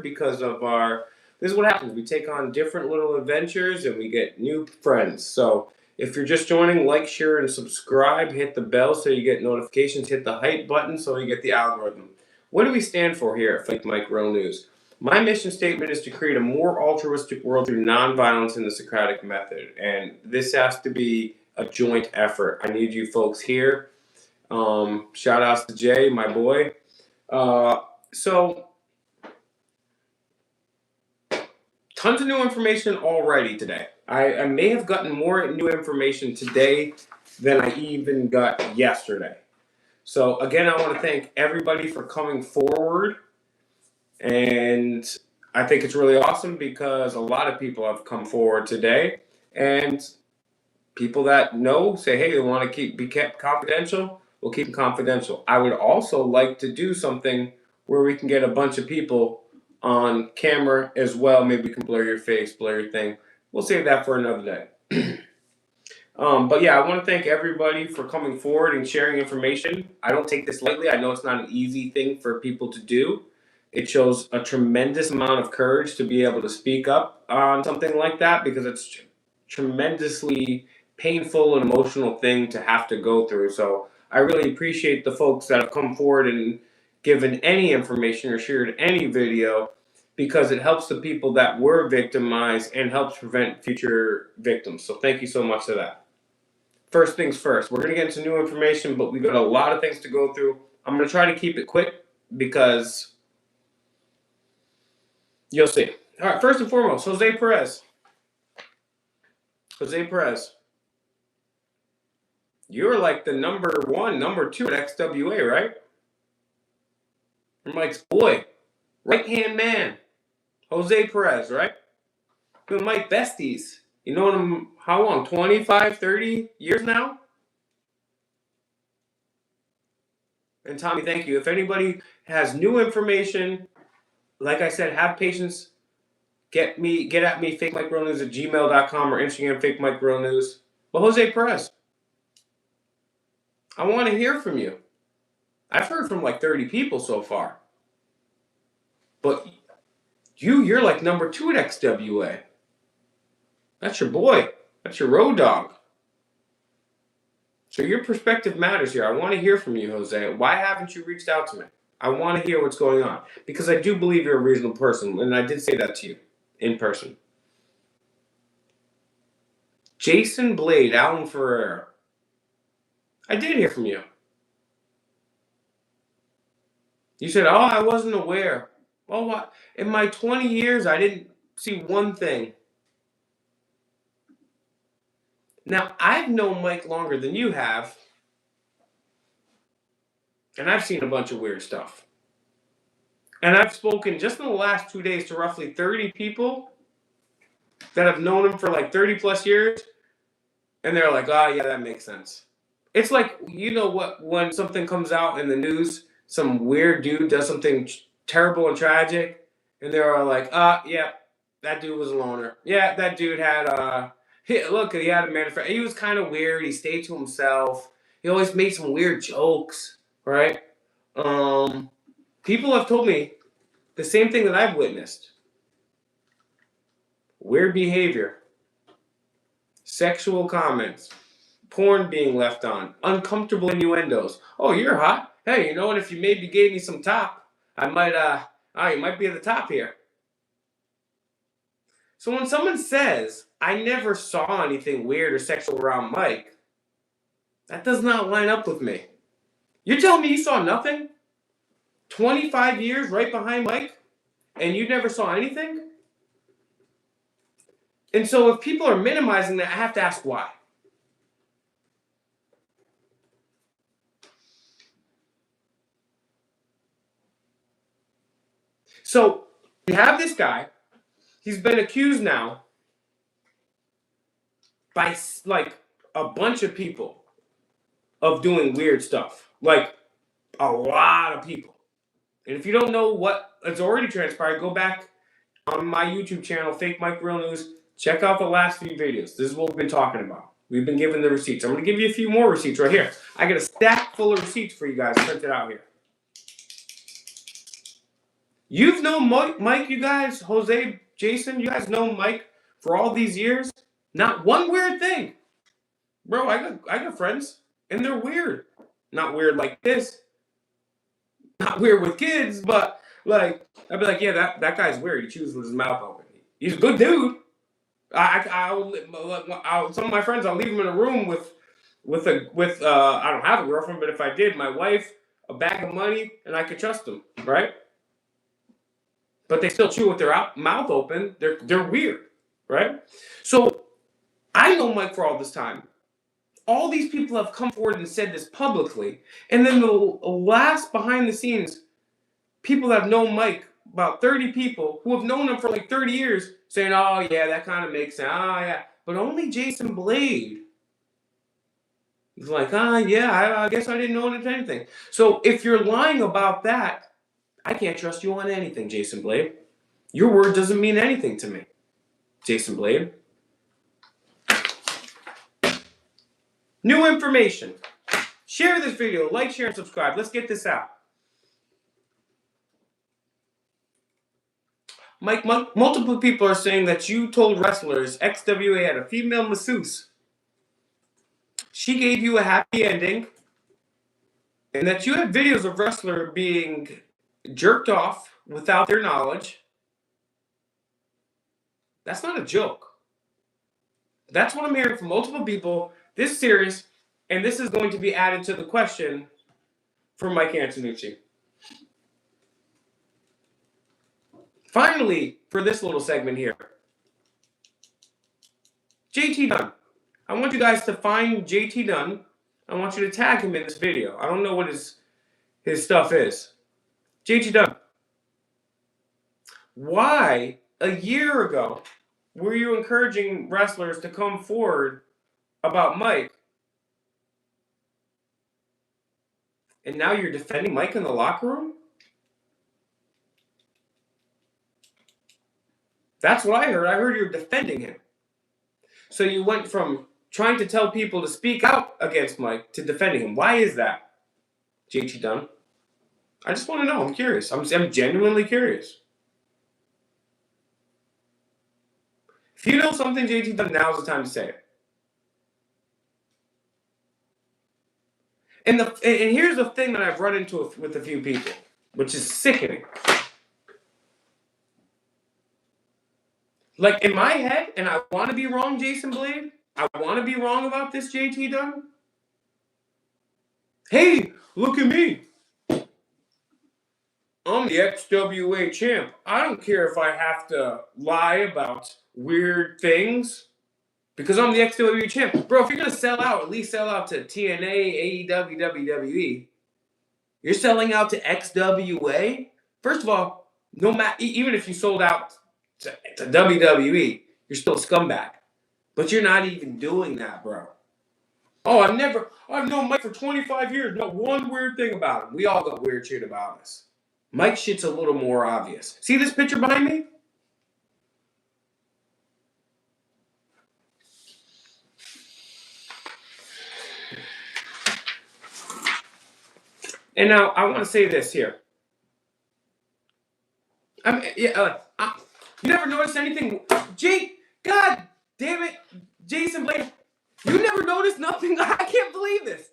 because of this is what happens. We take on different little adventures and we get new friends. So if you're just joining, like, share, and subscribe. Hit the bell so you get notifications. Hit the hype button so you get the algorithm. What do we stand for here at Fake Mike Real News? My mission statement is to create a more altruistic world through nonviolence and the Socratic method. And this has to be a joint effort. I need you folks here. Shout outs to Jay, my boy. So tons of new information already today. I may have gotten more new information today than I even got yesterday. So again, I want to thank everybody for coming forward. And I think it's really awesome because a lot of people have come forward today. And people that know say, hey, they want to be kept confidential. We'll keep them confidential. I would also like to do something where we can get a bunch of people on camera as well. Maybe we can blur your face, blur your thing. We'll save that for another day. But yeah, I want to thank everybody for coming forward and sharing information. I don't take this lightly. I know it's not an easy thing for people to do. It shows a tremendous amount of courage to be able to speak up on something like that because it's tremendously painful and emotional thing to have to go through. So I really appreciate the folks that have come forward and given any information or shared any video because it helps the people that were victimized and helps prevent future victims. So thank you so much for that. First things first, we're going to get into new information, but we've got a lot of things to go through. I'm going to try to keep it quick because you'll see. All right, first and foremost, Jose Perez. Jose Perez. You're like the number 1, number 2 at XWA, right? You're Mike's boy. Right-hand man. Jose Perez, right? You and Mike besties. You know him how long? 25, 30 years now? And Tommy, thank you. If anybody has new information, like I said, have patience. Get at me, fakemikerealnews@gmail.com or Instagram, fakemikerealnews. But Jose Perez, I want to hear from you. I've heard from like 30 people so far. But you're like number 2 at XWA. That's your boy. That's your road dog. So your perspective matters here. I want to hear from you, Jose. Why haven't you reached out to me? I want to hear what's going on. Because I do believe you're a reasonable person. And I did say that to you in person. Jason Blade, Alan Ferreira. I did hear from you. You said, I wasn't aware. Well, what? In my 20 years, I didn't see one thing. Now, I've known Mike longer than you have. And I've seen a bunch of weird stuff. And I've spoken just in the last 2 days to roughly 30 people that have known him for like 30 plus years. And they're like, oh, yeah, that makes sense. It's like, you know what, when something comes out in the news, some weird dude does something terrible and tragic, and they're all like, yeah, that dude was a loner. Yeah, that dude had, he had a manifest. He was kind of weird. He stayed to himself. He always made some weird jokes, right? People have told me the same thing that I've witnessed. Weird behavior. Sexual comments. Porn being left on. Uncomfortable innuendos. Oh, you're hot. Hey, you know what? If you maybe gave me some top, I might, you might be at the top here. So when someone says, I never saw anything weird or sexual around Mike, that does not line up with me. You're telling me you saw nothing? 25 years right behind Mike? And you never saw anything? And so if people are minimizing that, I have to ask why. So we have this guy. He's been accused now by like a bunch of people of doing weird stuff. Like a lot of people. And if you don't know what has already transpired, go back on my YouTube channel, Fake Mike Real News. Check out the last few videos. This is what we've been talking about. We've been given the receipts. I'm going to give you a few more receipts right here. I got a stack full of receipts for you guys printed out here. You've known Mike, you guys, Jose, Jason, you guys know Mike for all these years. Not one weird thing. Bro, I got friends, and they're weird. Not weird like this. Not weird with kids, but like I'd be like, yeah, that guy's weird. He chews with his mouth open. He's a good dude. Some of my friends, I'll leave them in a room with I don't have a girlfriend, but if I did, my wife, a bag of money, and I could trust them, right? But they still chew with their mouth open. They're weird, right? So I know Mike for all this time. All these people have come forward and said this publicly, and then the last behind the scenes people that have known Mike, about 30 people who have known him for like 30 years, saying, "Oh yeah, that kind of makes sense. Oh yeah," but only Jason Blade is like, yeah, I guess I didn't know anything. So if you're lying about that, I can't trust you on anything, Jason Blade. Your word doesn't mean anything to me, Jason Blade. New information. Share this video, like, share, and subscribe. Let's get this out. Mike, multiple people are saying that you told wrestlers XWA had a female masseuse. She gave you a happy ending, and that you had videos of wrestler being jerked off without their knowledge. That's not a joke. That's what I'm hearing from multiple people. This is serious, and this is going to be added to the question for Mike Antonucci. Finally, for this little segment here, JT Dunn. I want you guys to find JT Dunn. I want you to tag him in this video. I don't know what his stuff is. JT Dunn. Why, a year ago, were you encouraging wrestlers to come forward about Mike? And now you're defending Mike in the locker room? That's what I heard. I heard you're defending him. So you went from trying to tell people to speak out against Mike to defending him. Why is that, JT Dunn? I just want to know. I'm curious. I'm genuinely curious. If you know something, JT Dunn, now's the time to say it. And here's the thing that I've run into with a few people, which is sickening. Like, in my head, and I want to be wrong, Jason Blade, I want to be wrong about this, JT Dunn. Hey, look at me. I'm the XWA champ. I don't care if I have to lie about weird things because I'm the XWA champ. Bro, if you're going to sell out, at least sell out to TNA, AEW, WWE. You're selling out to XWA? First of all, no matter, even if you sold out to WWE, you're still a scumbag. But you're not even doing that, bro. Oh, I've known Mike for 25 years. Not one weird thing about him. We all got weird shit about us. Mike's shit's a little more obvious. See this picture behind me? And now I want to say this here. You never noticed anything? God damn it, Jason Blade. You never noticed nothing? I can't believe this.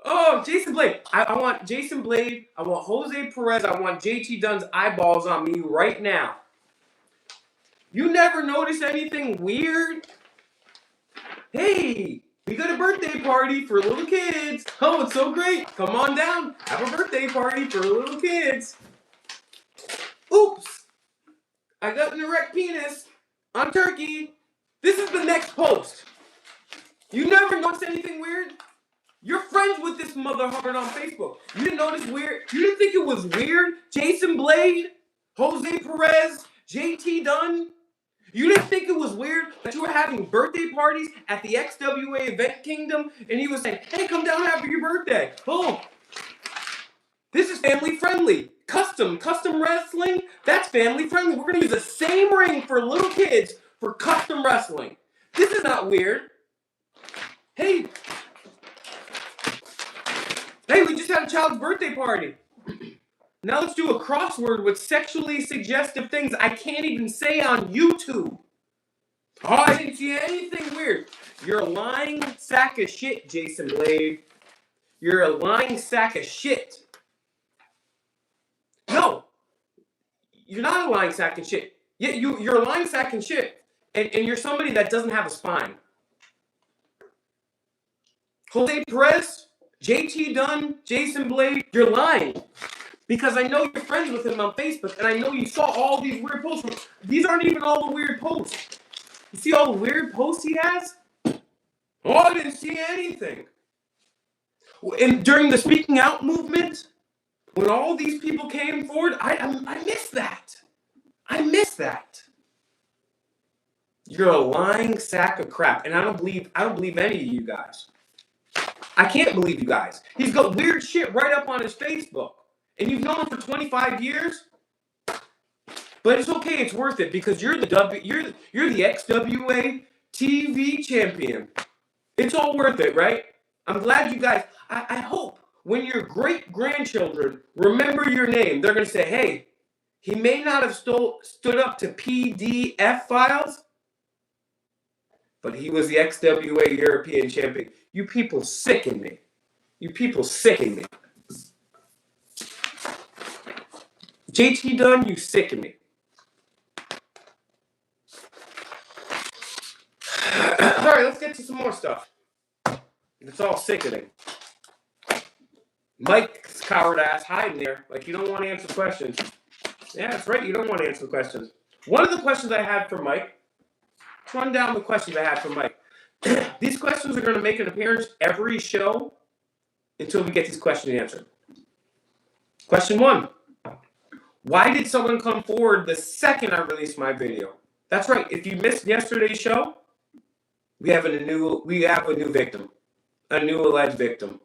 Oh, Jason Blade. I want Jason Blade. I want Jose Perez. I want JT Dunn's eyeballs on me right now. You never noticed anything weird? Hey, we got a birthday party for little kids. Oh, it's so great. Come on down. Have a birthday party for little kids. Oops. I got an erect penis on turkey. This is the next post. You never noticed anything weird? You're friends with this mother hubbard on Facebook. You didn't notice weird? You didn't think it was weird? Jason Blade, Jose Perez, JT Dunn? You didn't think it was weird that you were having birthday parties at the XWA Event Kingdom and he was saying, hey, come down and have your birthday. Oh, this is family friendly. Custom wrestling, that's family friendly. We're going to use the same ring for little kids for custom wrestling. This is not weird. Hey, we just had a child's birthday party. Now let's do a crossword with sexually suggestive things I can't even say on YouTube. Oh, I didn't see anything weird. You're a lying sack of shit, Jason Blade. You're a lying sack of shit. No, you're not a lying sack of shit. Yeah, you're a lying sack of shit. And you're somebody that doesn't have a spine. Jose Perez, JT Dunn, Jason Blade, you're lying. Because I know you're friends with him on Facebook, and I know you saw all these weird posts. These aren't even all the weird posts. You see all the weird posts he has? Oh, I didn't see anything. And during the speaking out movement, when all these people came forward, I missed that. I missed that. You're a lying sack of crap, and I don't believe any of you guys. I can't believe you guys. He's got weird shit right up on his Facebook, and you've known him for 25 years. But it's okay. It's worth it because you're the XWA TV champion. It's all worth it, right? I'm glad you guys. I hope when your great grandchildren remember your name, they're gonna say, "Hey, he may not have stood up to PDF files, but he was the XWA European champion." You people sicken me. You people sicken me. JT Dunn, you sicken me. Alright, let's get to some more stuff. It's all sickening. Mike's coward ass hiding there, like you don't want to answer questions. Yeah, that's right, you don't want to answer the questions. One of the questions I had for Mike, let's run down the questions I had for Mike. These questions are going to make an appearance every show until we get these questions answered. Question 1. Why did someone come forward the second I released my video? That's right, if you missed yesterday's show, we have a new victim. A new alleged victim.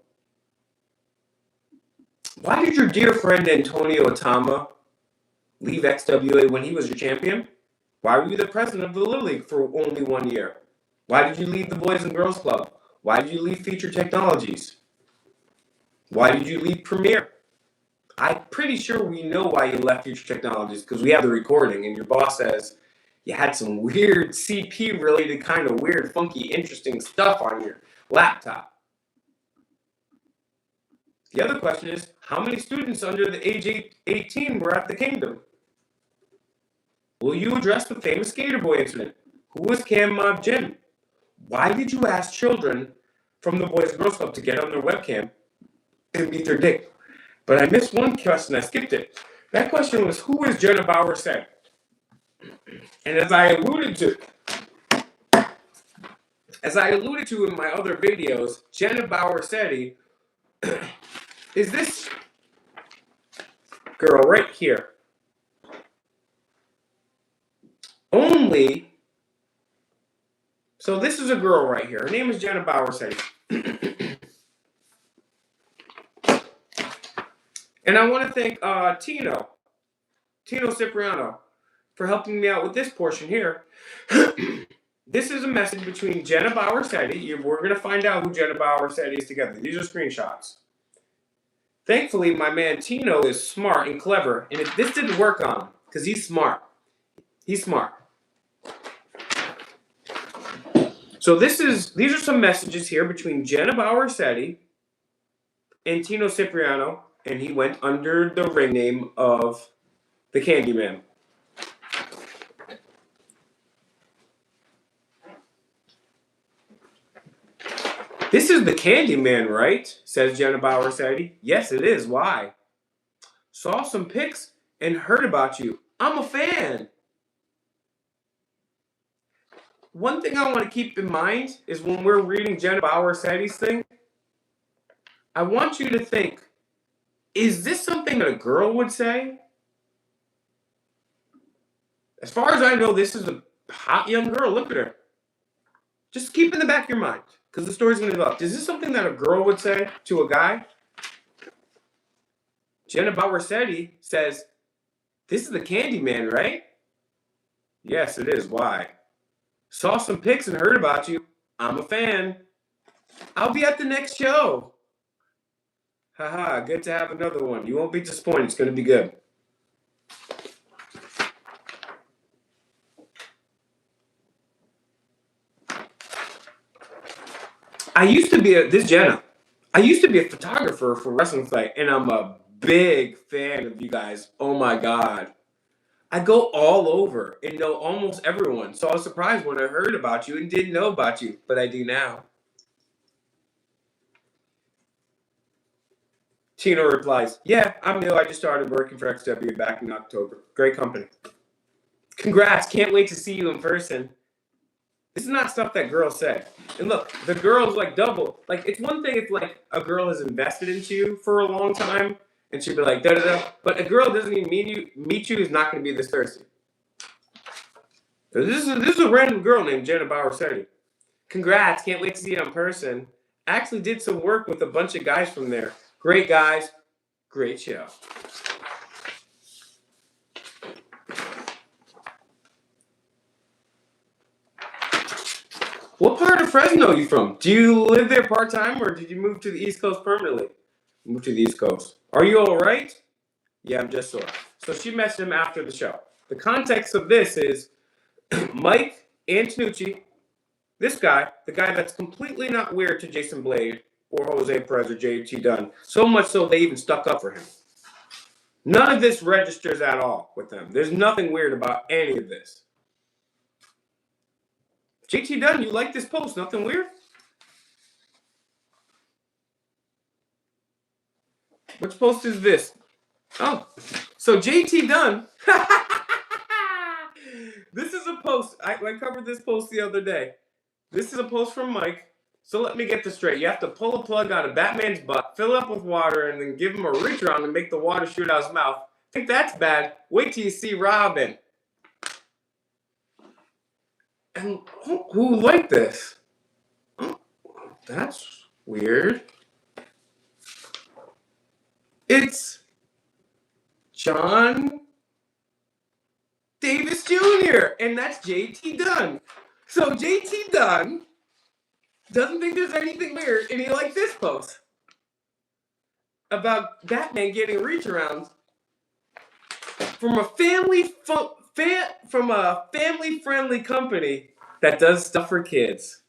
Why did your dear friend Antonio Atama leave XWA when he was your champion? Why were you the president of the Little League for only 1 year? Why did you leave the Boys and Girls Club? Why did you leave Feature Technologies? Why did you leave Premiere? I'm pretty sure we know why you left Future Technologies because we have the recording and your boss says you had some weird CP related kind of weird, funky, interesting stuff on your laptop. The other question is, how many students under the age 18 were at the Kingdom? Will you address the famous Skater Boy incident? Who was Cam Mob Jim? Why did you ask children from the Boys and Girls Club to get on their webcam and meet their dick? But I missed one question. I skipped it. That question was, who is Jenna Bauer said? And as I alluded to in my other videos, Jenna Bauer Seti is this girl right here. So this is a girl right here. Her name is Jenna Bauer Seti. And I want to thank Tino Cipriano, for helping me out with this portion here. This is a message between Jenna Bauer Seti. We're going to find out who Jenna Bauer Seti is together. These are screenshots. Thankfully, my man Tino is smart and clever, and this didn't work on him because he's smart. He's smart. So these are some messages here between Jenna Bauer Seti and Tino Cipriano, and he went under the ring name of the Candyman. This is the Candyman, right? Says Jenna Bauer Seti. Yes, it is. Why? Saw some pics and heard about you. I'm a fan. One thing I want to keep in mind is when we're reading Jenna Bauer Seti's thing, I want you to think, is this something that a girl would say? As far as I know, this is a hot young girl. Look at her. Just keep in the back of your mind, because the story's going to develop. Is this something that a girl would say to a guy? Jenna Bauer Seti says, this is the Candyman, right? Yes, it is. Why? Saw some pics and heard about you. I'm a fan. I'll be at the next show. Haha, good to have another one. You won't be disappointed. It's going to be good. I used to be this Jenna. I used to be a photographer for Wrestling Fight, and I'm a big fan of you guys. Oh my god. I go all over and know almost everyone. So I was surprised when I heard about you and didn't know about you, but I do now. Tino replies, "Yeah, I'm new. I just started working for XW back in October. Great company. Congrats. Can't wait to see you in person." This is not stuff that girls say. And look, the girls like double. Like, it's one thing if like a girl has invested into you for a long time and she'd be like da da da. But a girl doesn't even meet you is not going to be this thirsty. This is a random girl named Jenna Bauer Seti. Congrats, can't wait to see you in person. Actually did some work with a bunch of guys from there. Great guys, great show. What part of Fresno are you from? Do you live there part-time or did you move to the East Coast permanently? Move to the East Coast. Are you all right? Yeah, I'm just sore. So she messaged him after the show. The context of this is Mike Antonucci, this guy, the guy that's completely not weird to Jason Blade or Jose Perez or JT Dunn, so much so they even stuck up for him. None of this registers at all with them. There's nothing weird about any of this. JT Dunn, you like this post? Nothing weird? Which post is this? Oh, so JT Dunn. This is a post. I covered this post the other day. This is a post from Mike. So let me get this straight. You have to pull a plug out of Batman's butt, fill it up with water, and then give him a reach around and make the water shoot out his mouth. Think that's bad? Wait till you see Robin. And who liked this? Oh, that's weird. It's John Davis Jr. And that's JT Dunn. So JT Dunn doesn't think there's anything weird, and he liked this post about Batman getting reach arounds from a family-friendly company that does stuff for kids.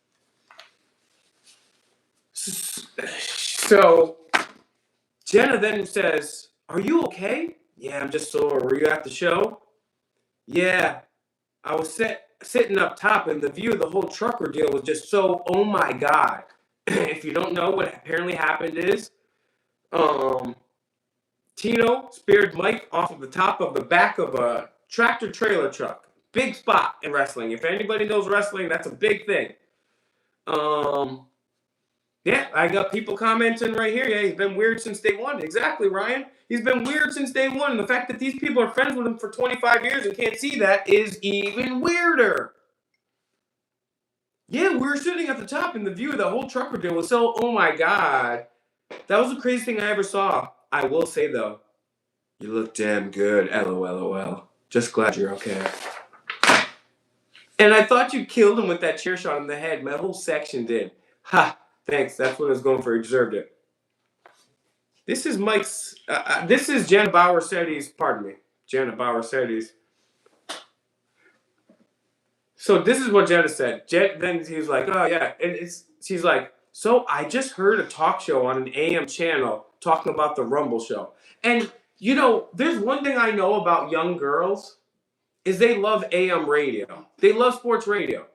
So Jenna then says, "Are you okay?" "Yeah, I'm just sore. Were you at the show?" "Yeah, I was sitting up top, and the view of the whole trucker deal was just so, oh my god." If you don't know what apparently happened is, Tino speared Mike off of the top of the back of a tractor trailer truck. Big spot in wrestling. If anybody knows wrestling, that's a big thing. Yeah, I got people commenting right here. Yeah, he's been weird since day one. Exactly, Ryan. He's been weird since day one. And the fact that these people are friends with him for 25 years and can't see that is even weirder. Yeah, we were sitting at the top, and the view of the whole trucker deal was so, oh my god. That was the craziest thing I ever saw. I will say, though, you look damn good. LOL. Just glad you're okay. And I thought you killed him with that chair shot in the head. My whole section did. Ha! Thanks. That's what I was going for. He deserved it. This is Mike's. This is Jenna Bauer Seti's. Pardon me. Jenna Bauer Seti's. So this is what Jenna said. Then he's like, oh yeah. And she's like, so I just heard a talk show on an AM channel talking about the Rumble show. And, you know, there's one thing I know about young girls is they love AM radio. They love sports radio.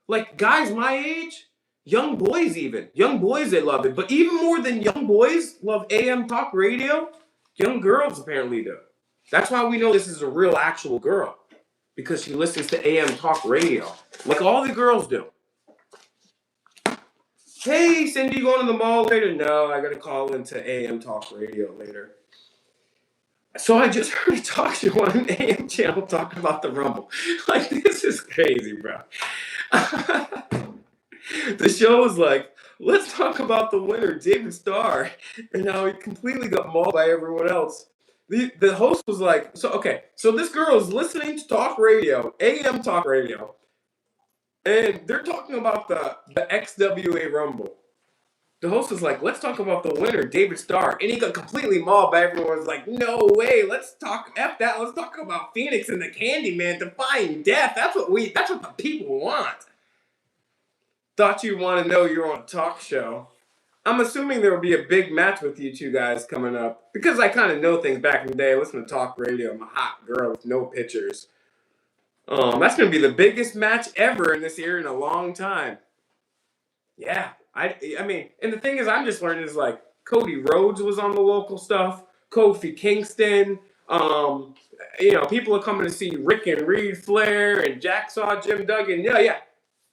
Like, guys my age, young boys even. Young boys, they love it. But even more than young boys love AM talk radio, young girls apparently do. That's why we know this is a real actual girl. Because she listens to AM talk radio. Like all the girls do. Hey, Cindy, you going to the mall later? No, I got to call into AM talk radio later. So I just heard a talk show on an AM channel talking about the Rumble. Like, this is crazy, bro. The show was like, let's talk about the winner, David Starr, and how he completely got mauled by everyone else. The host was like, so this girl is listening to talk radio, AM talk radio, and they're talking about the XWA Rumble. The host was like, let's talk about the winner, David Starr. And he got completely mauled by everyone. Was like, no way. Let's talk F that. Let's talk about Phoenix and the Candyman defying death. That's what the people want. Thought you'd want to know you're on a talk show. I'm assuming there will be a big match with you two guys coming up. Because I kind of know things back in the day. I listen to talk radio. I'm a hot girl with no pictures. That's going to be the biggest match ever in this year in a long time. Yeah. I mean, and the thing is, I'm just learning is like Cody Rhodes was on the local stuff. Kofi Kingston. People are coming to see Rick and Reed Flair and Jacksaw Jim Duggan. Yeah.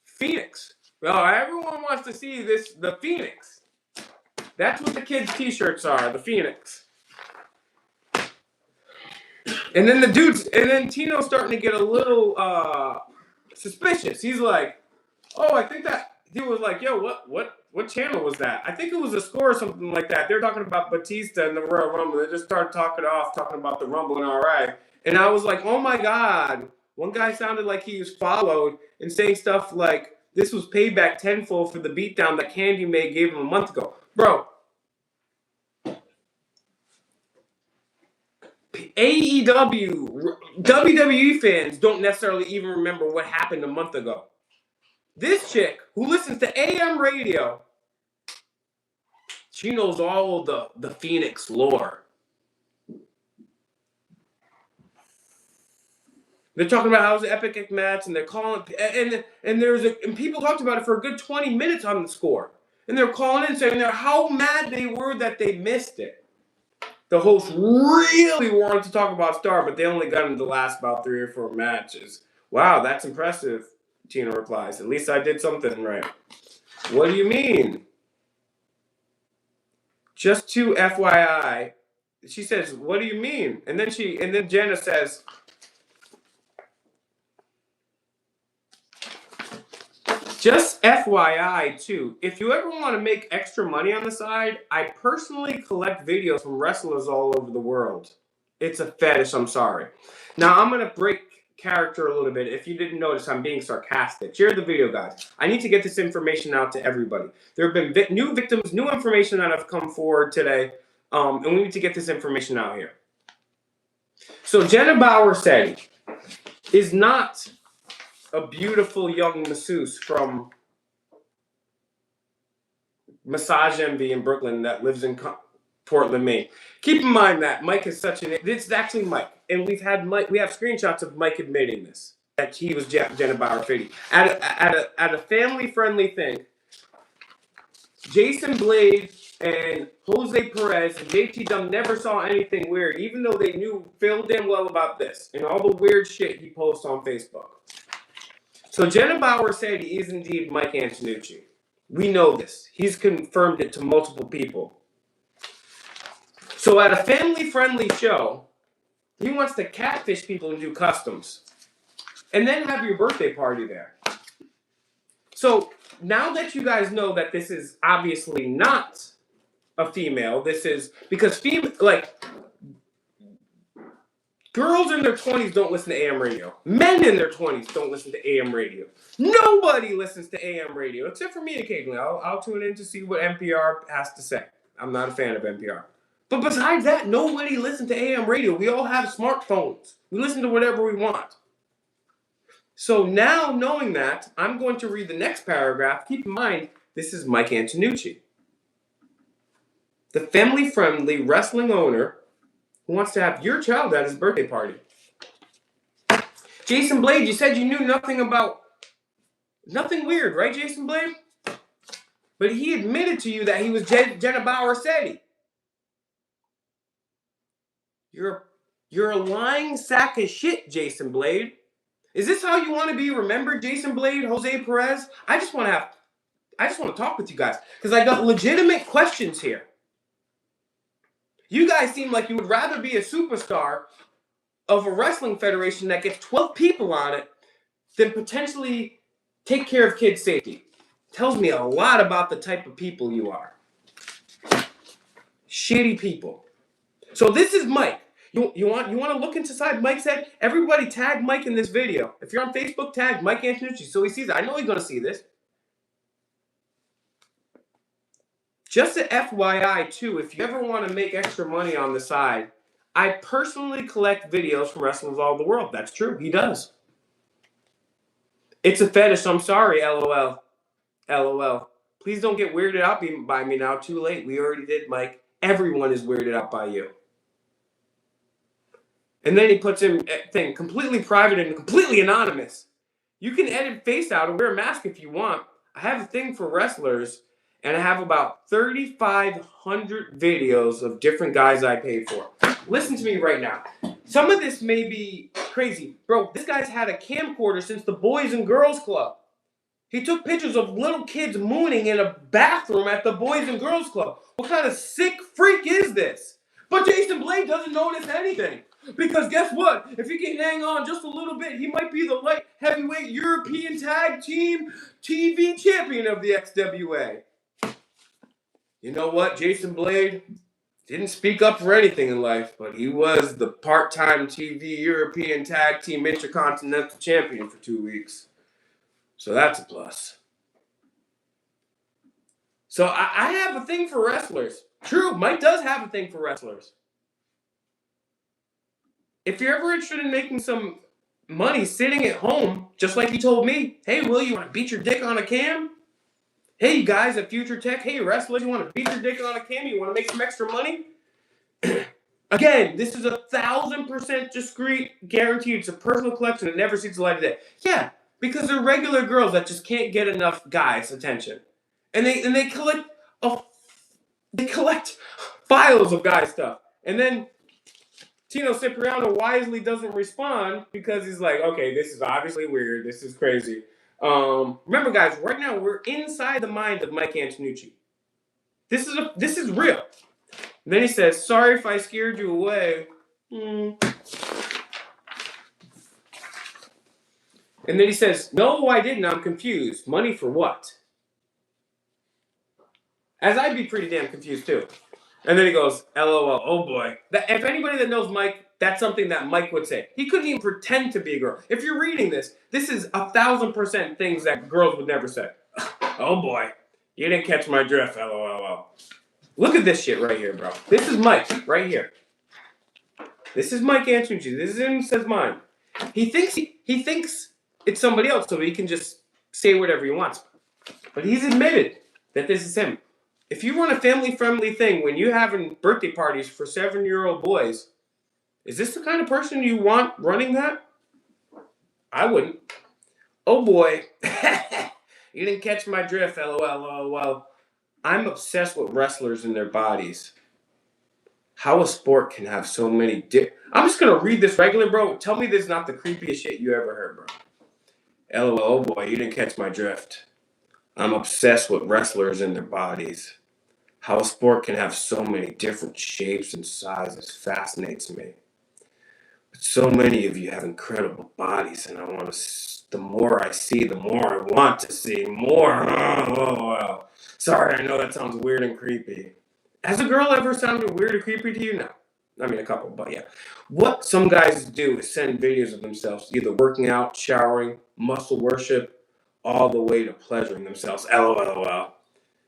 Phoenix. Well, everyone wants to see the Phoenix. That's what the kids' t-shirts are, the Phoenix. And then Tino's starting to get a little suspicious. He's like, oh, I think that he was like, yo, what channel was that? I think it was a score or something like that. They're talking about Batista and the Royal Rumble. They just started talking about the Rumble and RI. And I was like, oh my God. One guy sounded like he was followed and saying stuff like, this was payback tenfold for the beatdown that Candy May gave him a month ago. Bro, AEW, WWE fans don't necessarily even remember what happened a month ago. This chick who listens to AM radio, she knows all the Phoenix lore. They're talking about how it was an epic match, and they're calling and people talked about it for a good 20 minutes on the score, and they're calling in saying how mad they were that they missed it. The host really wanted to talk about Star, but they only got him to last about 3 or 4 matches. Wow, that's impressive. Tina replies. At least I did something right. What do you mean? Just to FYI, she says, what do you mean? And then Jenna says, just FYI too, if you ever want to make extra money on the side, I personally collect videos from wrestlers all over the world. It's a fetish, I'm sorry. Now I'm going to break character a little bit. If you didn't notice, I'm being sarcastic. Share the video, guys. I need to get this information out to everybody. There have been new victims, new information that have come forward today, and we need to get this information out here. So Jenna Bauer said is not a beautiful young masseuse from Massage Envy in Brooklyn that lives in Portland, Maine. Keep in mind that Mike is this is actually Mike. And we have screenshots of Mike admitting this, that he was Jenna Bauer Fitty. At a family-friendly thing, Jason Blade and Jose Perez and JT Dumb never saw anything weird, even though they knew Phil damn well about this and all the weird shit he posts on Facebook. So Jenna Bauer said he is indeed Mike Antonucci. We know this. He's confirmed it to multiple people. So at a family-friendly show, he wants to catfish people and do customs. And then have your birthday party there. So now that you guys know that this is obviously not a female, this is because girls in their 20s don't listen to AM radio. Men in their 20s don't listen to AM radio. Nobody listens to AM radio, except for me occasionally. I'll tune in to see what NPR has to say. I'm not a fan of NPR. But besides that, nobody listens to AM radio. We all have smartphones. We listen to whatever we want. So now, knowing that, I'm going to read the next paragraph. Keep in mind, this is Mike Antonucci, the family-friendly wrestling owner who wants to have your child at his birthday party. Jason Blade, you said you knew nothing weird, right, Jason Blade? But he admitted to you that he was Jenna Bauer Setti. You're a lying sack of shit, Jason Blade. Is this how you want to be remembered, Jason Blade, Jose Perez? I just want to talk with you guys because I got legitimate questions here. You guys seem like you would rather be a superstar of a wrestling federation that gets 12 people on it than potentially take care of kids' safety. Tells me a lot about the type of people you are. Shitty people. So this is Mike. You want to look inside Mike's head? Everybody tag Mike in this video. If you're on Facebook, tag Mike Antonucci so he sees it. I know he's going to see this. Just a FYI too, if you ever want to make extra money on the side, I personally collect videos from wrestlers all over the world. That's true. He does. It's a fetish. I'm sorry. LOL. LOL. Please don't get weirded out by me now. Too late. We already did, Mike. Everyone is weirded out by you. And then he puts in a thing completely private and completely anonymous. You can edit face out and wear a mask if you want. I have a thing for wrestlers, and I have about 3,500 videos of different guys I pay for. Listen to me right now. Some of this may be crazy. Bro, this guy's had a camcorder since the Boys and Girls Club. He took pictures of little kids mooning in a bathroom at the Boys and Girls Club. What kind of sick freak is this? But Jason Blade doesn't notice anything. Because guess what? If he can hang on just a little bit, he might be the light heavyweight European Tag Team TV champion of the XWA. You know what? Jason Blade didn't speak up for anything in life, but he was the part-time TV European Tag Team Intercontinental Champion for 2 weeks. So that's a plus. So I have a thing for wrestlers. True, Mike does have a thing for wrestlers. If you're ever interested in making some money sitting at home, just like he told me, hey, Will, you want to beat your dick on a cam? Hey, you guys at Future Tech, hey, wrestlers, you want to beat your dick on a cam? You want to make some extra money? Again, this is 1,000% discreet, guaranteed. It's a personal collection that never sees the light of day. Yeah, because they're regular girls that just can't get enough guys' attention, and they collect files of guy stuff, and then Tino Cipriano wisely doesn't respond because he's like, okay, this is obviously weird. This is crazy. Remember, guys, right now we're inside the mind of Mike Antonucci. This is real. And then he says, sorry if I scared you away. And then he says, no, I didn't. I'm confused. Money for what? As I'd be pretty damn confused too. And then he goes, LOL, oh boy. If anybody that knows Mike, that's something that Mike would say. He couldn't even pretend to be a girl. If you're reading this, this is 1,000% things that girls would never say. Oh boy, you didn't catch my drift, LOL. Look at this shit right here, bro. This is Mike, right here. This is Mike Antonucci. This is him, says mine. He thinks it's somebody else, so he can just say whatever he wants. But he's admitted that this is him. If you run a family-friendly thing when you're having birthday parties for 7-year-old boys, is this the kind of person you want running that? I wouldn't. Oh boy. You didn't catch my drift, LOL. I'm obsessed with wrestlers and their bodies. How a sport can have so many I'm just going to read this regular, bro. Tell me this is not the creepiest shit you ever heard, bro. LOL, oh boy, you didn't catch my drift. I'm obsessed with wrestlers and their bodies. How a sport can have so many different shapes and sizes fascinates me. But so many of you have incredible bodies, and the more I see, the more I want to see more. Oh. Sorry, I know that sounds weird and creepy. Has a girl ever sounded weird or creepy to you? No. I mean, a couple, but yeah. What some guys do is send videos of themselves either working out, showering, muscle worship, all the way to pleasuring themselves. LOL.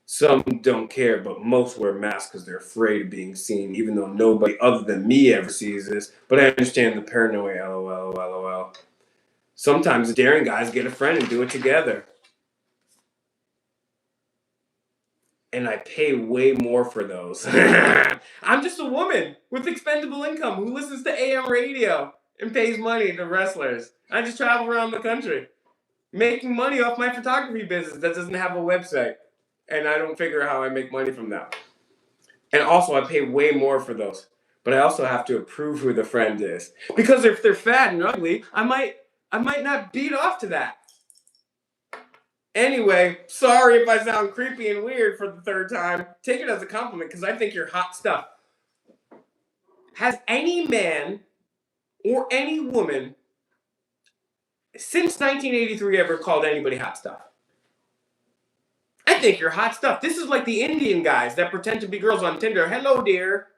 Some don't care, but most wear masks because they're afraid of being seen, even though nobody other than me ever sees this. But I understand the paranoia. LOL. Sometimes the daring guys get a friend and do it together. And I pay way more for those. I'm just a woman with expendable income who listens to AM radio and pays money to wrestlers. I just travel around the country making money off my photography business that doesn't have a website. And I don't figure how I make money from that. And also, I pay way more for those. But I also have to approve who the friend is. Because if they're fat and ugly, I might not beat off to that. Anyway, sorry if I sound creepy and weird for the third time. Take it as a compliment because I think you're hot stuff. Has any man or any woman since 1983 ever called anybody hot stuff? I think you're hot stuff. This is like the Indian guys that pretend to be girls on Tinder. Hello, dear.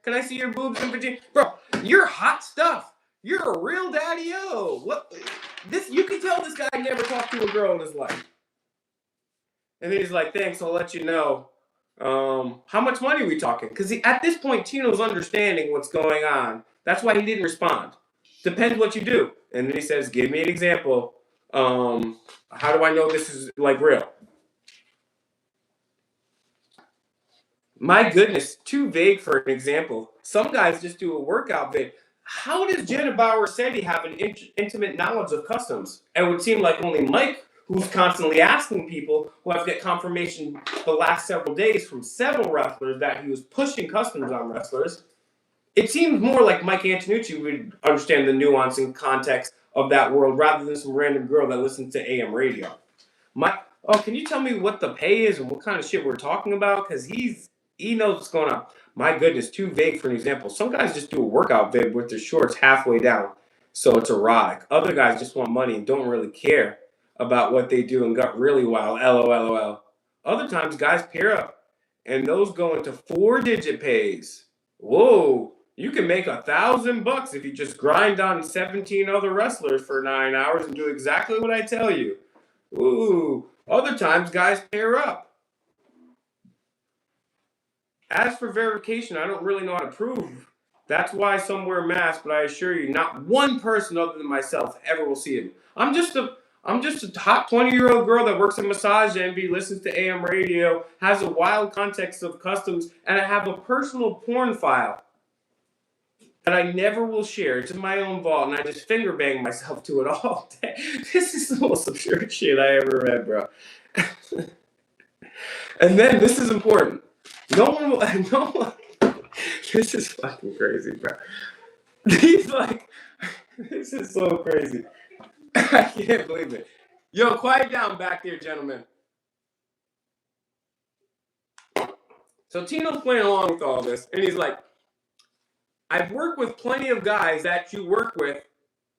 Can I see your boobs in particular? Bro, you're hot stuff. You're a real daddy-o. What? You can tell this guy never talked to a girl in his life. And then he's like, thanks, I'll let you know. How much money are we talking? Because at this point, Tino's understanding what's going on. That's why he didn't respond. Depends what you do. And then he says, give me an example. How do I know this is like real? My goodness, too vague for an example. Some guys just do a workout vid. How does Jenna Bauer Sandy have an intimate knowledge of customs? It would seem like only Mike, who's constantly asking people, who have get confirmation the last several days from several wrestlers that he was pushing customs on wrestlers. It seems more like Mike Antonucci would understand the nuance and context of that world rather than some random girl that listens to AM radio. Mike, can you tell me what the pay is and what kind of shit we're talking about? Because he knows what's going on. My goodness, too vague for an example. Some guys just do a workout vid with their shorts halfway down, so it's erotic. Other guys just want money and don't really care about what they do and got really wild. LOL. Other times, guys pair up, and those go into 4-digit pays. Whoa, you can make $1,000 if you just grind on 17 other wrestlers for 9 hours and do exactly what I tell you. Ooh, other times, guys pair up. As for verification, I don't really know how to prove. That's why some wear masks, but I assure you, not one person other than myself ever will see him. I'm just a hot 20-year-old girl that works in massage envy, listens to AM radio, has a wild context of customs, and I have a personal porn file that I never will share. It's in my own vault, and I just finger bang myself to it all day. This is the most absurd shit I ever read, bro. And then this is important. No one. This is fucking crazy, bro. This is so crazy. I can't believe it. Yo, quiet down back there, gentlemen. So Tino's playing along with all this, and he's like, I've worked with plenty of guys that you work with,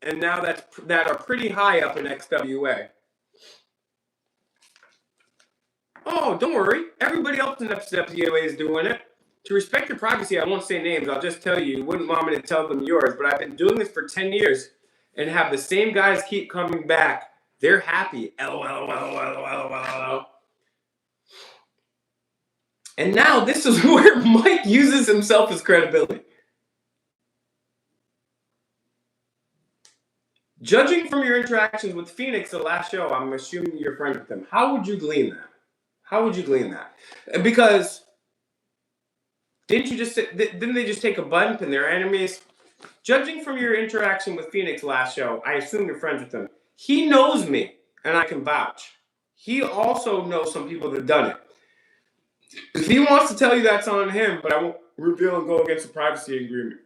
and now that are pretty high up in XWA. Oh, don't worry. Everybody else in XWA is doing it. To respect your privacy, I won't say names. I'll just tell you. You wouldn't want me to tell them yours, but I've been doing this for 10 years and have the same guys keep coming back. They're happy. LOL. And now this is where Mike uses himself as credibility. Judging from your interactions with Phoenix the last show, I'm assuming you're friends with him. How would you glean that? Because didn't they just take a bump and they're enemies? Judging from your interaction with Phoenix last show, I assume you're friends with him. He knows me, and I can vouch. He also knows some people that have done it. If he wants to tell you, that's on him, but I won't reveal and go against the privacy agreement.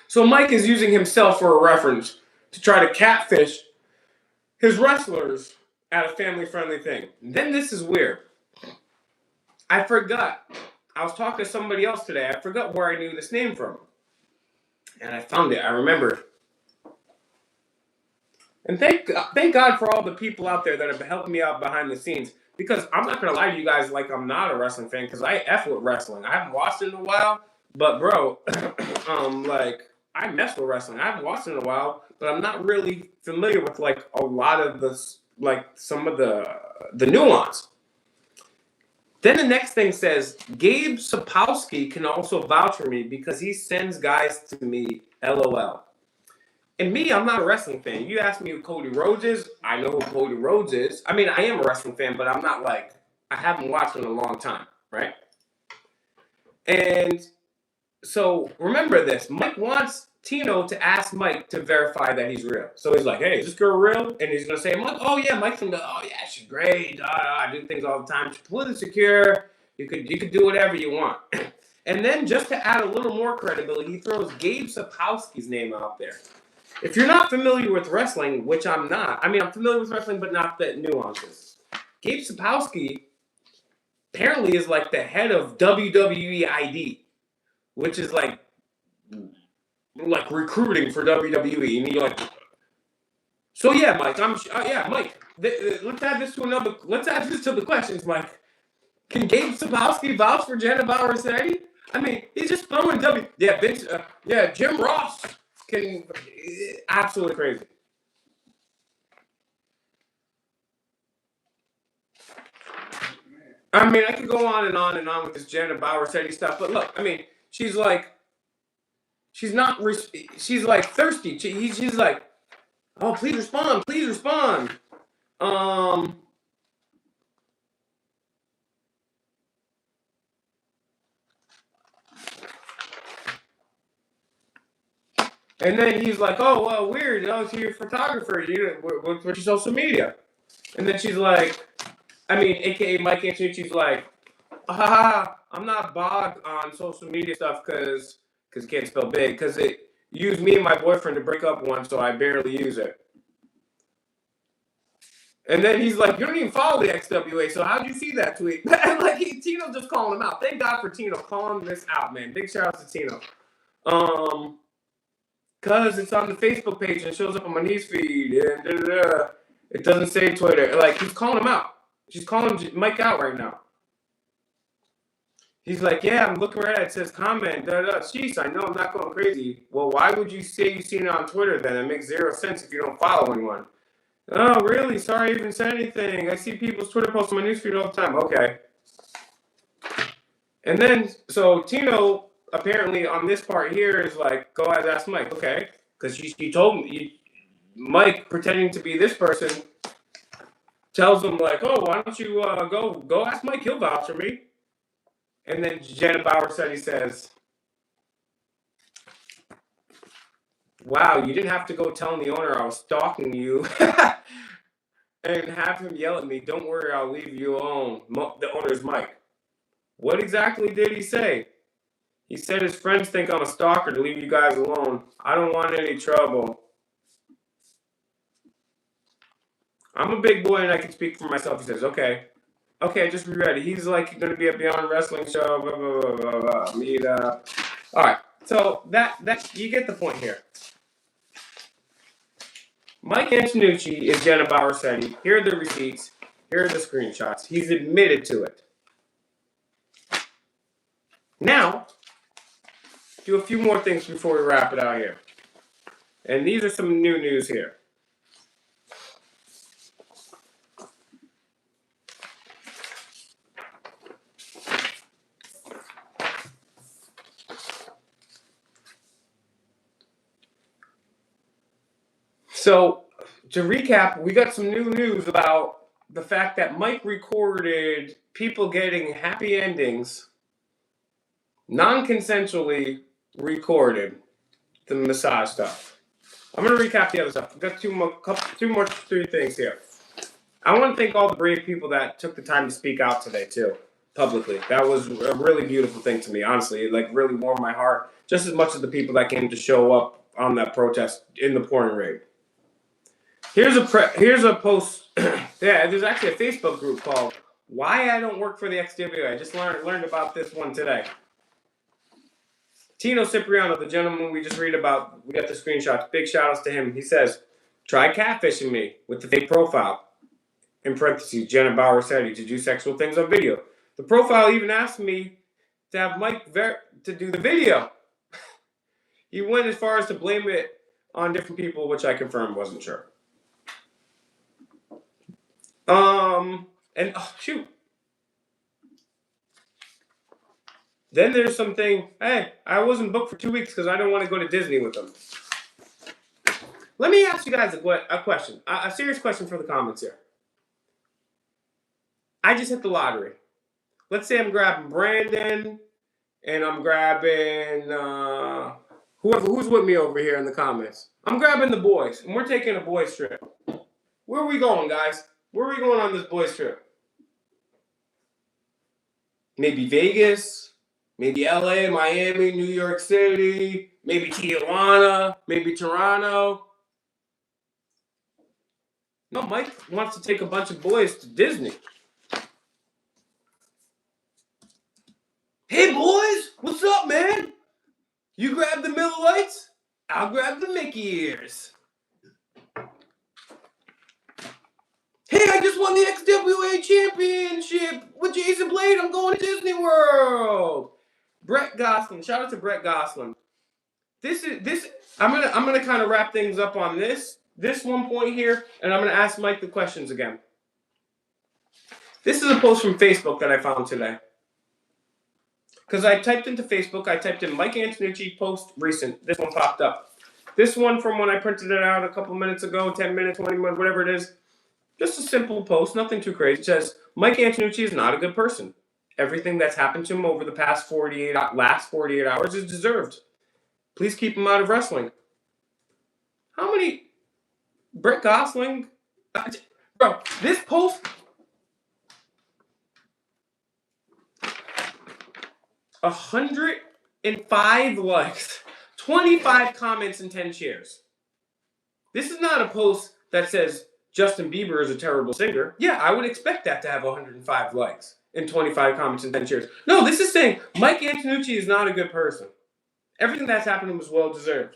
So Mike is using himself for a reference to try to catfish his wrestlers at a family-friendly thing. And then this is weird. I forgot. I was talking to somebody else today. I forgot where I knew this name from. And I found it. I remembered. And thank God for all the people out there that have been helping me out behind the scenes. Because I'm not going to lie to you guys like I'm not a wrestling fan. Because I F with wrestling. I haven't watched it in a while. But bro, I mess with wrestling. I haven't watched it in a while. But I'm not really familiar with like a lot of this, like some of the nuance. Then the next thing says, Gabe Sapowski can also vouch for me because he sends guys to me, LOL. And me, I'm not a wrestling fan. You ask me who Cody Rhodes is, I know who Cody Rhodes is. I mean, I am a wrestling fan, but I'm not like, I haven't watched in a long time, right? And so remember this, Mike wants Tino to ask Mike to verify that he's real. So he's like, hey, is this girl real? And he's going to say, Mike, oh yeah, Mike's going to go, oh yeah, she's great. I do things all the time. She's politically secure. You could do whatever you want. And then just to add a little more credibility, he throws Gabe Sapowski's name out there. If you're not familiar with wrestling, which I'm not, I mean, I'm familiar with wrestling, but not the nuances. Gabe Sapowski apparently is like the head of WWE ID, which is like recruiting for WWE, and you're like, so yeah, Mike, Mike. Let's add this to the questions, Mike. Can Gabe Sapowski vouch for Jenna Bauer Sandy? I mean, he's just throwing Vince, Jim Ross can, absolutely crazy. I mean, I could go on and on and on with this Janet Bauer City stuff, but look, I mean, she's like, she's not, she's like thirsty. She's like, oh, please respond, please respond. Um, and then he's like, oh, well, weird. Oh, so you're a photographer. What's your social media? And then she's like, I mean, AKA Mike Antonucci's like, I'm not bogged on social media stuff because you can't spell big, because it used me and my boyfriend to break up once, so I barely use it. And then he's like, you don't even follow the XWA, so how'd you see that tweet? Like, Tino's just calling him out. Thank God for Tino calling this out, man. Big shout out to Tino. Because it's on the Facebook page and it shows up on my niece feed, and it doesn't say Twitter. Like, he's calling him out. She's calling Mike out right now. He's like, yeah, I'm looking right at it. It says comment. Jeez, I know I'm not going crazy. Well, why would you say you've seen it on Twitter then? It makes zero sense if you don't follow anyone. Oh, really? Sorry I even said anything. I see people's Twitter posts on my newsfeed all the time. Okay. And then, so Tino, apparently on this part here, is like, go ahead, ask Mike. Okay. Because she told me, Mike, pretending to be this person, tells him, like, oh, why don't you go ask Mike. He'll vouch for me. And then Janet Bauer says, wow, you didn't have to go telling the owner I was stalking you and have him yell at me. Don't worry, I'll leave you alone. The owner's Mike. What exactly did he say? He said his friends think I'm a stalker to leave you guys alone. I don't want any trouble. I'm a big boy and I can speak for myself. He says, okay. Okay, just be ready. He's like going to be a Beyond Wrestling show. Blah, blah, blah, blah, blah. Meet up. All right. So that you get the point here. Mike Antonucci is Jenna Bauer-Setti. Here are the receipts. Here are the screenshots. He's admitted to it. Now, do a few more things before we wrap it out here. And these are some new news here. So, to recap, we got some new news about the fact that Mike recorded people getting happy endings, non-consensually recorded the massage stuff. I'm going to recap the other stuff. I've got three things here. I want to thank all the brave people that took the time to speak out today, too, publicly. That was a really beautiful thing to me, honestly. It really warmed my heart, just as much as the people that came to show up on that protest in the pouring rain. Here's a post. Yeah, there's actually a Facebook group called "Why I Don't Work for the XWA." I just learned about this one today. Tino Cipriano, the gentleman we just read about, we got the screenshots. Big shout outs to him. He says, "Try catfishing me with the fake profile." In parentheses, Jenna Bauer-Setti to do sexual things on video. The profile even asked me to have Mike to do the video. He went as far as to blame it on different people, which I confirmed wasn't sure. And oh, shoot. Then there's something, hey, I wasn't booked for 2 weeks because I didn't want to go to Disney with them. Let me ask you guys a question, a serious question for the comments here. I just hit the lottery. Let's say I'm grabbing Brandon and I'm grabbing who's with me over here in the comments. I'm grabbing the boys and we're taking a boys trip. Where are we going, guys? Where are we going on this boys trip? Maybe Vegas, maybe LA, Miami, New York City, maybe Tijuana, maybe Toronto. No, Mike wants to take a bunch of boys to Disney. Hey, boys, what's up, man? You grab the Miller Lights, I'll grab the Mickey ears. Hey, I just won the XWA championship with Jason Blade. I'm going to Disney World. Brett Goslin. Shout out to Brett Goslin. I'm gonna kind of wrap things up on this one point here, and I'm gonna ask Mike the questions again. This is a post from Facebook that I found today. Because I typed into Facebook, I typed in Mike Antonucci post recent. This one popped up. This one from when I printed it out a couple minutes ago, 10 minutes, 20 minutes, whatever it is. Just a simple post, nothing too crazy. It says, Mike Antonucci is not a good person. Everything that's happened to him over the last 48 hours is deserved. Please keep him out of wrestling. How many? Brett Gosling? Bro, this post... 105 likes, 25 comments, and 10 shares. This is not a post that says Justin Bieber is a terrible singer. Yeah, I would expect that to have 105 likes and 25 comments and 10 shares. No, this is saying Mike Antonucci is not a good person. Everything that's happened was well deserved.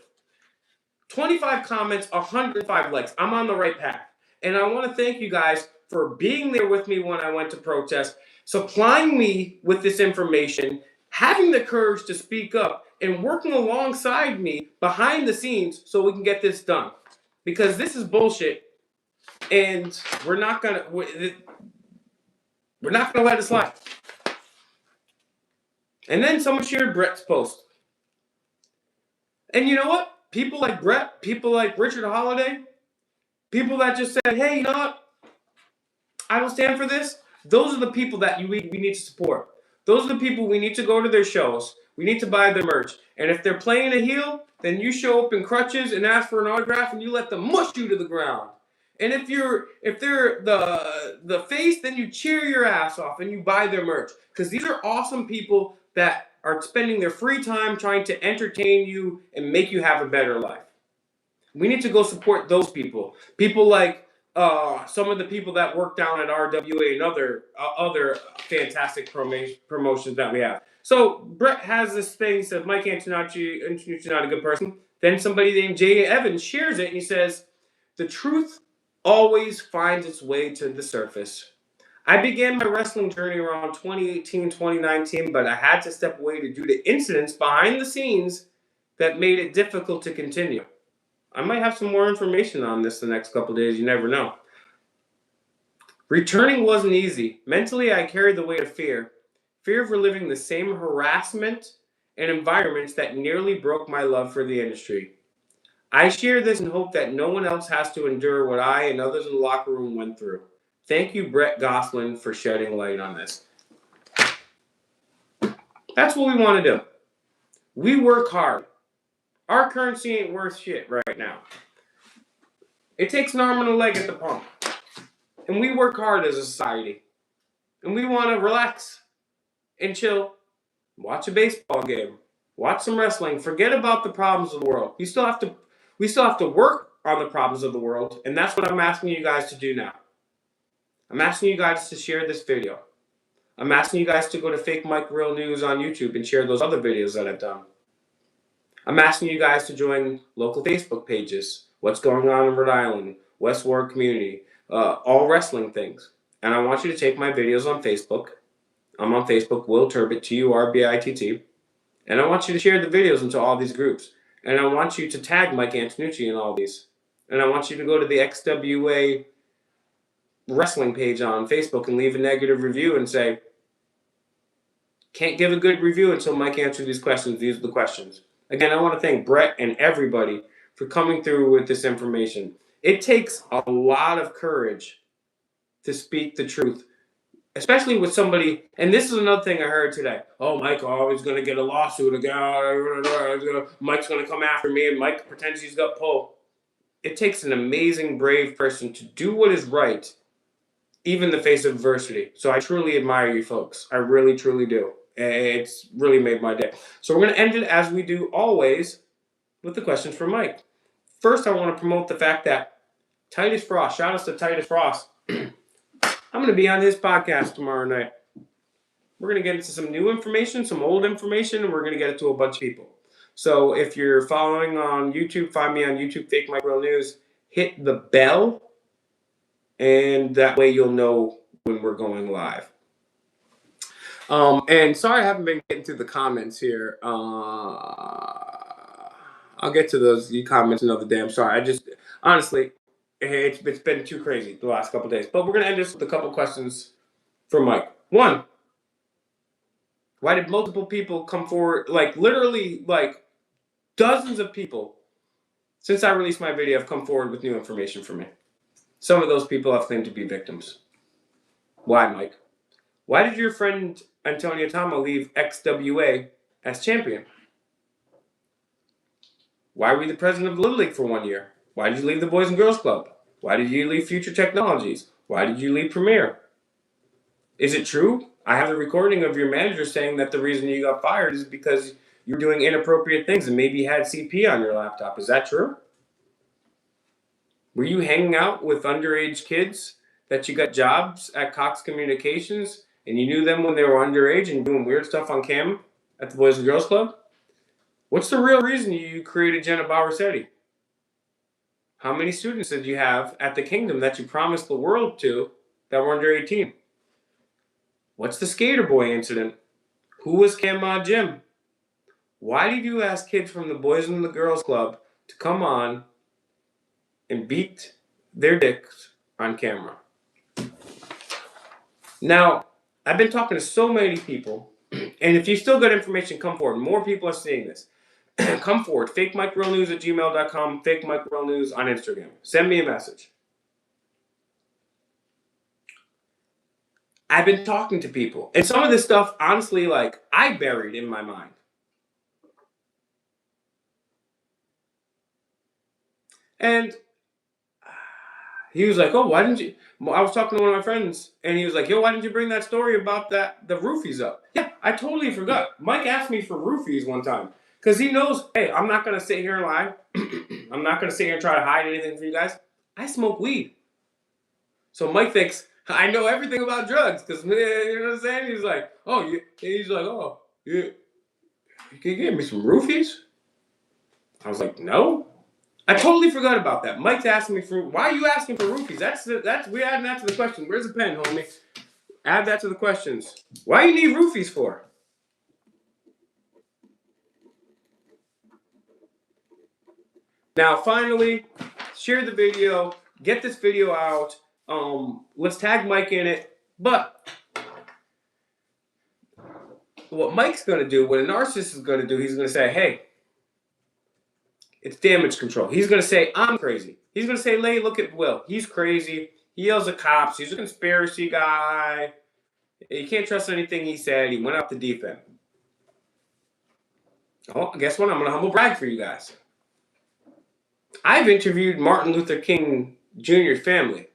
25 comments, 105 likes. I'm on the right path. And I want to thank you guys for being there with me when I went to protest, supplying me with this information, having the courage to speak up, and working alongside me behind the scenes so we can get this done. Because this is bullshit, and we're not gonna let it slide. And then someone shared Brett's post. And you know what? People like Brett, people like Richard Holiday, people that just said, hey, you know what? I will stand for this. Those are the people that we need to support. Those are the people we need to go to their shows. We need to buy their merch. And if they're playing a heel, then you show up in crutches and ask for an autograph and you let them mush you to the ground. And if they're the face, then you cheer your ass off and you buy their merch. Because these are awesome people that are spending their free time trying to entertain you and make you have a better life. We need to go support those people. People like some of the people that work down at RWA and other fantastic promotions that we have. So Brett has this thing, says Mike Antonucci not a good person. Then somebody named Jay Evans shares it and he says, the truth always finds its way to the surface. I began my wrestling journey around 2018, 2019, but I had to step away due to incidents behind the scenes that made it difficult to continue. I might have some more information on this the next couple days. You never know. Returning wasn't easy. Mentally, I carried the weight of fear. Fear of reliving the same harassment and environments that nearly broke my love for the industry. I share this in hope that no one else has to endure what I and others in the locker room went through. Thank you, Brett Gosling, for shedding light on this. That's what we want to do. We work hard. Our currency ain't worth shit right now. It takes an arm and a leg at the pump. And we work hard as a society. And we want to relax and chill. Watch a baseball game. Watch some wrestling. Forget about the problems of the world. We still have to work on the problems of the world. And that's what I'm asking you guys to do now. I'm asking you guys to share this video. I'm asking you guys to go to Fake Mike Real News on YouTube and share those other videos that I've done. I'm asking you guys to join local Facebook pages. What's going on in Rhode Island, West Warwick community, all wrestling things. And I want you to take my videos on Facebook. I'm on Facebook, Will Turbit, Turbitt. And I want you to share the videos into all these groups. And I want you to tag Mike Antonucci in all these. And I want you to go to the XWA wrestling page on Facebook and leave a negative review and say, can't give a good review until Mike answers these questions. These are the questions. Again, I want to thank Brett and everybody for coming through with this information. It takes a lot of courage to speak the truth, especially with somebody, and this is another thing I heard today. Oh, Mike always going to get a lawsuit again. Mike's going to come after me, and Mike pretends he's got pull. It takes an amazing, brave person to do what is right, even in the face of adversity. So I truly admire you folks. I really, truly do. It's really made my day. So we're going to end it as we do always with the questions for Mike. First, I want to promote the fact that Titus Frost, shout out to Titus Frost. I'm going to be on his podcast tomorrow night. We're going to get into some new information, some old information, and we're going to get it to a bunch of people. So if you're following on YouTube, find me on YouTube, Fake Mike Real News. Hit the bell, and that way you'll know when we're going live. And sorry I haven't been getting to the comments here. I'll get to those comments another day. I'm sorry. Honestly, it's been too crazy the last couple of days. But we're going to end this with a couple questions for Mike. One, why did multiple people come forward, like literally like dozens of people, since I released my video, have come forward with new information for me. Some of those people have claimed to be victims. Why, Mike? Why did your friend Antonucci leave XWA as champion? Why were you the president of Little League for 1 year? Why did you leave the Boys and Girls Club? Why did you leave Future Technologies? Why did you leave Premiere? Is it true? I have the recording of your manager saying that the reason you got fired is because you were doing inappropriate things and maybe had CP on your laptop. Is that true? Were you hanging out with underage kids that you got jobs at Cox Communications and you knew them when they were underage and doing weird stuff on cam at the Boys and Girls Club? What's the real reason you created Jenna Bauer-Setti? How many students did you have at the Kingdom that you promised the world to that were under 18? What's the Skater Boy incident? Who was Cam Jim? Why did you ask kids from the Boys and the Girls Club to come on and beat their dicks on camera? Now, I've been talking to so many people, and if you still got information, come forward. More people are seeing this. Come forward. FakeMikeRealNews@gmail.com, FakeMikeRealNews on Instagram. Send me a message. I've been talking to people, and some of this stuff, honestly, like, I buried in my mind. And he was like, oh, why didn't you? I was talking to one of my friends, and he was like, yo, why didn't you bring that story about the roofies up? Yeah, I totally forgot. Mike asked me for roofies one time, because he knows, hey, I'm not going to sit here and lie. I'm not going to sit here and try to hide anything from you guys. I smoke weed. So Mike thinks, I know everything about drugs, because, you know what I'm saying? He's like, you can you give me some roofies? I was like, no. I totally forgot about that. Mike's asking me for. Why are you asking for roofies? We're adding that to the question. Where's the pen, homie? Add that to the questions. Why you need roofies for? Now, finally, share the video. Get this video out. Let's tag Mike in it. But what Mike's gonna do, what a narcissist is gonna do, he's gonna say, "Hey, it's damage control." He's gonna say, "I'm crazy." He's gonna say, "Lay, look at Will. He's crazy. He yells at cops. He's a conspiracy guy. You can't trust anything he said. He went out the deep end." Oh, guess what? I'm gonna humble brag for you guys. I've interviewed Martin Luther King Jr.'s family.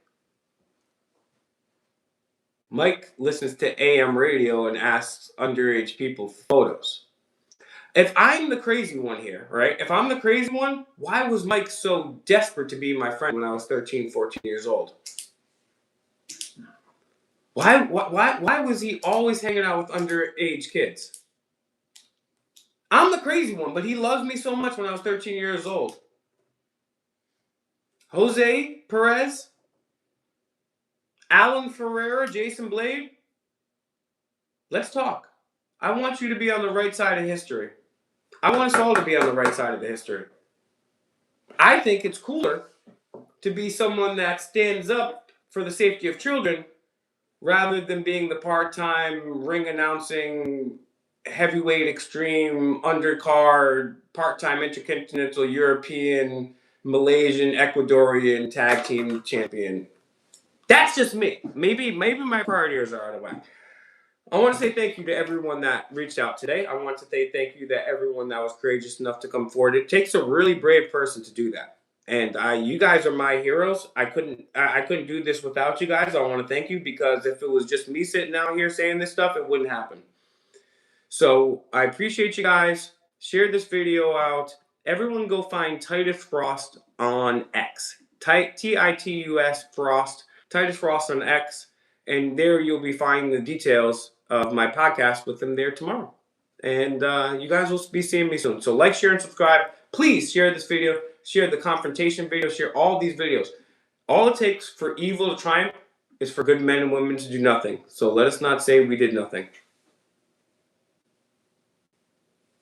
Mike listens to AM radio and asks underage people for photos. If I'm the crazy one here, right? If I'm the crazy one, why was Mike so desperate to be my friend when I was 13, 14 years old? Why was he always hanging out with underage kids? I'm the crazy one, but he loved me so much when I was 13 years old. Jose Perez, Alan Ferreira, Jason Blade, let's talk. I want you to be on the right side of history. I want us all to be on the right side of the history. I think it's cooler to be someone that stands up for the safety of children rather than being the part-time ring announcing, heavyweight extreme, undercard, part-time intercontinental European, Malaysian, Ecuadorian tag team champion. That's just me. Maybe my priorities are out of whack. I want to say thank you to everyone that reached out today. I want to say thank you to everyone that was courageous enough to come forward. It takes a really brave person to do that. And you guys are my heroes. I couldn't do this without you guys. I want to thank you, because if it was just me sitting out here saying this stuff, it wouldn't happen. So I appreciate you guys. Share this video out. Everyone go find Titus Frost on X. Titus Frost. Titus Frost on X. And there you'll be finding the details of my podcast with him there tomorrow. And you guys will be seeing me soon. So like, share, and subscribe. Please share this video. Share the confrontation video. Share all these videos. All it takes for evil to triumph is for good men and women to do nothing. So let us not say we did nothing.